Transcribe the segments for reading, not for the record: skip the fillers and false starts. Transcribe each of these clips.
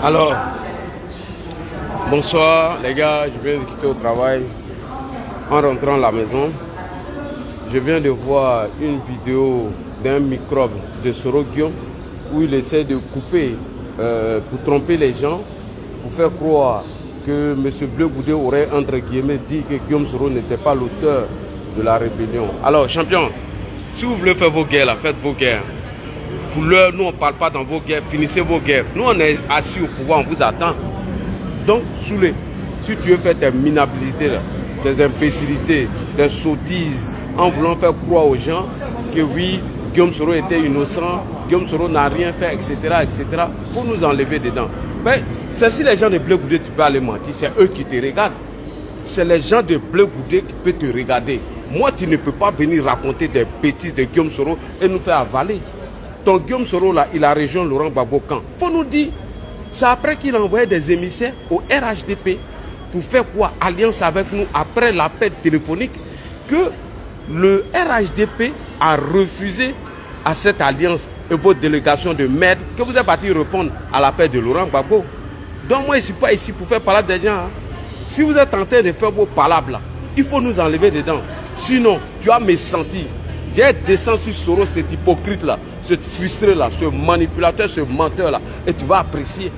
Alors, bonsoir les gars, je viens de quitter au travail. En rentrant à la maison, je viens de voir une vidéo d'un microbe de Soro Guillaume où il essaie de couper pour tromper les gens, pour faire croire que M. Bleu Goudé aurait entre guillemets dit que Guillaume Soro n'était pas l'auteur de la rébellion. Alors champion, si vous voulez faire vos guerres là, faites vos guerres. Pour l'heure, nous on ne parle pas dans vos guerres, finissez vos guerres. Nous on est assis au pouvoir, on vous attend. Donc Soulé, si tu veux faire tes minabilités là, tes imbécilités, tes sottises, en voulant faire croire aux gens que oui, Guillaume Soro était innocent, Guillaume Soro n'a rien fait, etc., etc. Il faut nous enlever dedans. Mais c'est si les gens de Bleu Goudé, tu peux aller mentir, c'est eux qui te regardent. C'est les gens de Bleu Goudé qui peuvent te regarder. Moi, tu ne peux pas venir raconter des bêtises de Guillaume Soro et nous faire avaler. Ton Guillaume Soro là, il a rejoint Laurent Gbagbo quand? Faut nous dire, c'est après qu'il a envoyé des émissaires au RHDP pour faire quoi? Alliance avec nous après l'appel téléphonique que le RHDP a refusé à cette alliance et votre délégation de merde que vous êtes parti répondre à l'appel de Laurent Gbagbo. Donc moi je ne suis pas ici pour faire parler des gens. Hein. Si vous êtes en train de faire vos palabres là, il faut nous enlever dedans. Sinon, tu as mes sentis. J'ai descendu sur Soro, cet hypocrite là, ce frustré là, ce manipulateur, ce menteur là, et tu vas apprécier.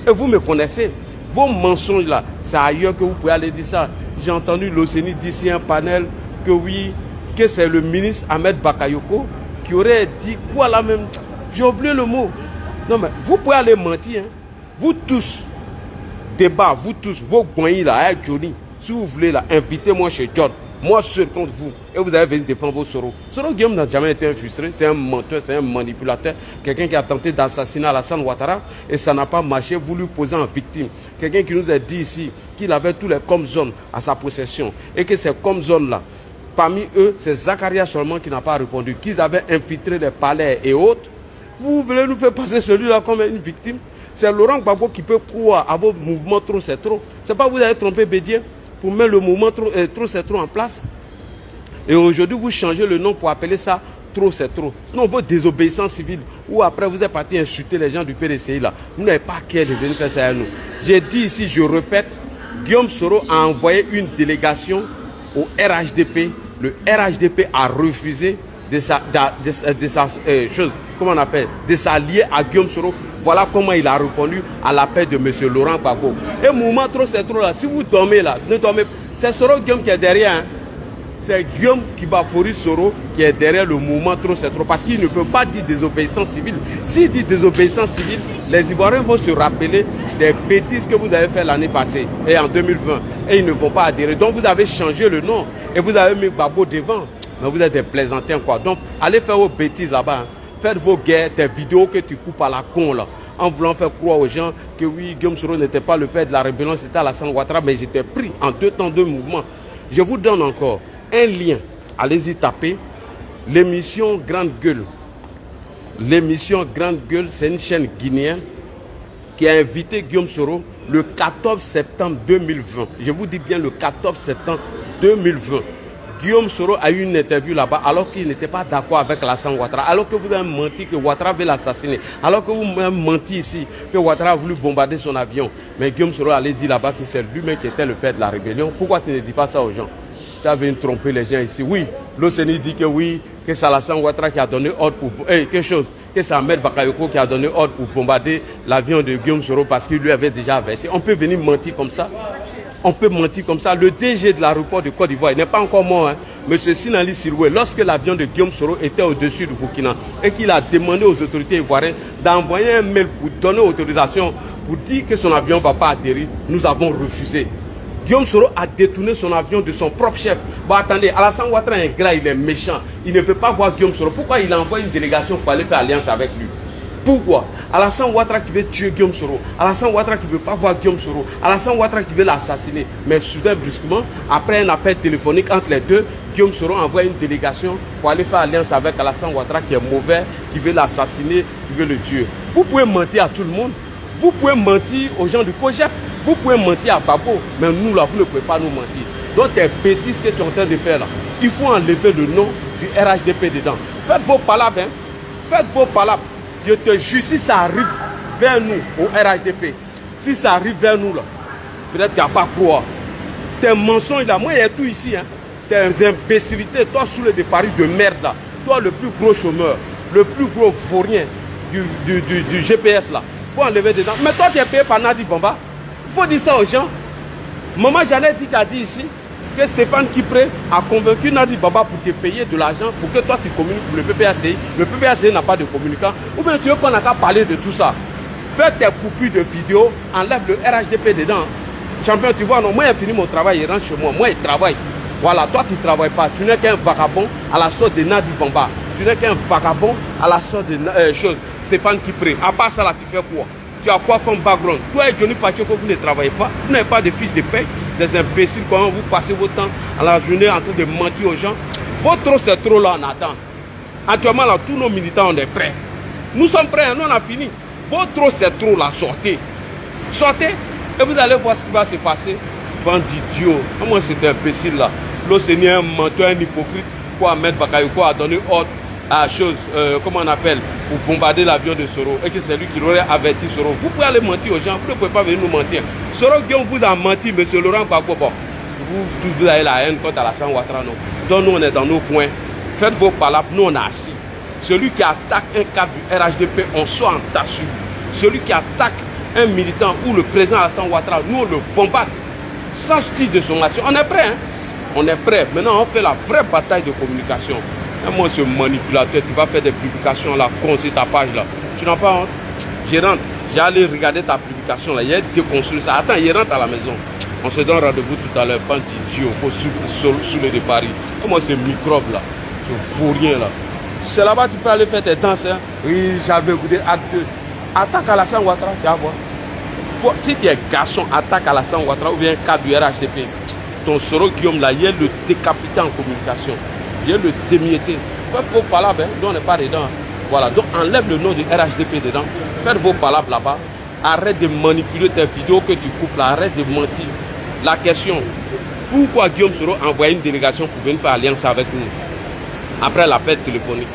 Et vous me connaissez. Vos mensonges là, c'est ailleurs que vous pouvez aller dire ça. J'ai entendu l'OCENI d'ici un panel que oui, que c'est le ministre Ahmed Bakayoko qui aurait dit quoi là même? J'ai oublié le mot. Non mais vous pouvez aller mentir. Hein. Vous tous, débat, vous tous, vos goyis là, hein, Johnny, si vous voulez là, invitez-moi chez John. Moi seul contre vous. Et vous allez venir défendre vos Soro. Soro Guillaume n'a jamais été un frustré. C'est un menteur, c'est un manipulateur. Quelqu'un qui a tenté d'assassiner Alassane Ouattara et ça n'a pas marché. Vous lui posez en victime. Quelqu'un qui nous a dit ici qu'il avait tous les comme zones à sa possession. Et que ces comme zones là, parmi eux, c'est Zakaria seulement qui n'a pas répondu. Qu'ils avaient infiltré les palais et autres. Vous voulez nous faire passer celui-là comme une victime? C'est Laurent Gbagbo qui peut croire à vos mouvements trop c'est trop. C'est pas vous avez trompé Bédier pour mettre le mouvement trop c'est trop en place. Et aujourd'hui, vous changez le nom pour appeler ça trop c'est trop. Sinon, votre désobéissance civile, ou après vous êtes parti insulter les gens du PDCI là, vous n'avez pas qu'à de venir faire ça à nous. J'ai dit ici, je répète, Guillaume Soro a envoyé une délégation au RHDP. Le RHDP a refusé de s'allier à Guillaume Soro. Voilà comment il a répondu à l'appel de M. Laurent Gbagbo. Et mouvement trop c'est trop là. Si vous dormez là, ne dormez pas. C'est Soro Guillaume qui est derrière. Hein. C'est Guillaume Kibafori Soro qui est derrière le mouvement trop c'est trop. Parce qu'il ne peut pas dire désobéissance civile. S'il dit désobéissance civile, les Ivoiriens vont se rappeler des bêtises que vous avez fait l'année passée et en 2020. Et ils ne vont pas adhérer. Donc vous avez changé le nom et vous avez mis Gbagbo devant. Mais vous êtes des plaisantins quoi. Donc allez faire vos bêtises là-bas. Hein. Faites vos guerres, tes vidéos que tu coupes à la con là, en voulant faire croire aux gens que oui, Guillaume Soro n'était pas le père de la rébellion, c'était Alassane Ouattara, mais j'étais pris en 2 temps, 2 mouvements. Je vous donne encore un lien, allez-y taper, l'émission Grande Gueule. L'émission Grande Gueule, c'est une chaîne guinéenne qui a invité Guillaume Soro le 14 septembre 2020. Je vous dis bien le 14 septembre 2020. Guillaume Soro a eu une interview là-bas alors qu'il n'était pas d'accord avec Alassane Ouattara, alors que vous avez menti que Ouattara veut l'assassiner, alors que vous avez menti ici que Ouattara a voulu bombarder son avion. Mais Guillaume Soro allait dire là-bas que c'est lui-même qui était le père de la rébellion. Pourquoi tu ne dis pas ça aux gens? Tu as venu tromper les gens ici. Oui, l'OCENI dit que oui, que c'est Alassane Ouattara qui a donné ordre pour... quelque chose, que c'est Ahmed Bakayoko qui a donné ordre pour bombarder l'avion de Guillaume Soro parce qu'il lui avait déjà averti. On peut venir mentir comme ça? On peut mentir comme ça. Le DG de l'aéroport de Côte d'Ivoire, il n'est pas encore mort, hein. Monsieur Sinali Siroué, lorsque l'avion de Guillaume Soro était au-dessus du Burkina et qu'il a demandé aux autorités ivoiriennes d'envoyer un mail pour donner autorisation pour dire que son avion ne va pas atterrir, nous avons refusé. Guillaume Soro a détourné son avion de son propre chef. Bon, attendez, Alassane Ouattara est ingrat, il est méchant. Il ne veut pas voir Guillaume Soro. Pourquoi il envoie une délégation pour aller faire alliance avec lui? Pourquoi? Alassane Ouattara qui veut tuer Guillaume Soro, Alassane Ouattara qui ne veut pas voir Guillaume Soro, Alassane Ouattara qui veut l'assassiner. Mais soudain, brusquement, après un appel téléphonique entre les deux, Guillaume Soro envoie une délégation pour aller faire alliance avec Alassane Ouattara qui est mauvais, qui veut l'assassiner, qui veut le tuer. Vous pouvez mentir à tout le monde. Vous pouvez mentir aux gens du COJEP. Vous pouvez mentir à Babo. Mais nous, là, vous ne pouvez pas nous mentir. Donc, tes bêtises que tu es en train de faire là, il faut enlever le nom du RHDP dedans. Faites vos palabres, hein. Faites vos palabres. Je te jure, si ça arrive vers nous, au RHDP, si ça arrive vers nous là, peut-être qu'il n'y a pas quoi. Tes mensonges là, moi il y a tout ici, hein. Tes imbécilités, toi sous le Paris de merde là, toi le plus gros chômeur, le plus gros vaurien du GPS là, il faut enlever dedans. Mais toi tu es payé par Nadi Bamba, il faut dire ça aux gens. Maman Jeannette a dit ici que Stéphane Kipré a convaincu Nadi Bamba pour te payer de l'argent pour que toi tu communiques pour le PPACI. Le PPACI n'a pas de communicant. Ou bien tu veux qu'on n'a qu'à parler de tout ça. Fais tes coupures de vidéos, enlève le RHDP dedans. Champion, tu vois, non, moi j'ai fini mon travail, il rentre chez moi. Moi, il travaille. Voilà, toi tu ne travailles pas. Tu n'es qu'un vagabond à la sorte de Nadi Bamba. Tu n'es qu'un vagabond à la sorte de Stéphane Kipré. À part ça, là, tu fais quoi? Tu as quoi comme background? Toi et Johnny Pacheco, vous ne travaillez pas. Vous n'avez pas de fiches de paie. Des imbéciles, comment vous passez votre temps à la journée en train de mentir aux gens. Votre trop, c'est trop là, on attend. Actuellement, là, tous nos militants, on est prêts. Nous sommes prêts, nous, on a fini. Votre trop, c'est trop là, sortez. Sortez et vous allez voir ce qui va se passer. Bande d'idiots. Moi, c'est imbécile là. L'OCNI est un menteur, un hypocrite. Quoi, Ahmed Bakayoko a donné ordre à chose, comment on appelle, pour bombarder l'avion de Soro. Et que c'est lui qui aurait averti Soro. Vous pouvez aller mentir aux gens, vous ne pouvez pas venir nous mentir. Soro Guillaume vous a menti, monsieur Laurent Gbagbo. Bon, vous avez la haine contre Alassane Ouattara, non. Donc nous, on est dans nos coins. Faites vos palabres, nous, on est assis. Celui qui attaque un cadre du RHDP, on soit en tas sur lui. Celui qui attaque un militant ou le président Alassane Ouattara, nous, on le bombarde. Sans style de sommation. On est prêt, hein. On est prêt. Maintenant, on fait la vraie bataille de communication. Et moi, ce manipulateur, tu vas faire des publications là, construire ta page là. Tu n'as pas honte? Je rentre, j'ai allé regarder ta publication là, il y a déconstruit ça. Attends, il rentre à la maison. On se donne rendez-vous tout à l'heure, bande d'idiots, sous le de Paris. Et moi, ce microbe là, ce vaurien là. C'est là-bas tu peux aller faire tes danses. Hein. Oui, j'avais goûté acte 2. Attaque Alassane Ouattara, tu vas voir. Si tu es garçon, attaque Alassane Ouattara ou bien un cadre du RHDP. Ton Soro Guillaume là, il est le décapité en communication. Il est le démiété. Faites vos palabres, hein. Nous on n'est pas dedans. Voilà, donc enlève le nom du RHDP dedans. Faites vos palabres là-bas. Arrête de manipuler tes vidéos que tu coupes là. Arrête de mentir. La question, pourquoi Guillaume Soro a envoyé une délégation pour venir faire alliance avec nous après l'appel téléphonique?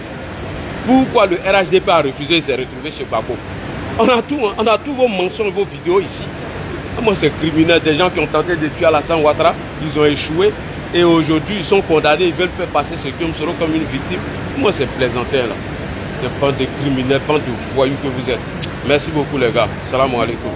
Pourquoi le RHDP a refusé et s'est retrouvé chez Bako? On a tout, hein. On a tous vos mensonges, vos vidéos ici. Moi, c'est criminel. Des gens qui ont tenté de tuer Alassane Ouattara, ils ont échoué. Et aujourd'hui, ils sont condamnés. Ils veulent faire passer ce Guillaume Soro comme une victime. Moi, c'est plaisantin, là. C'est pas des criminels, pas de voyous que vous êtes. Merci beaucoup, les gars. Salam alaikum.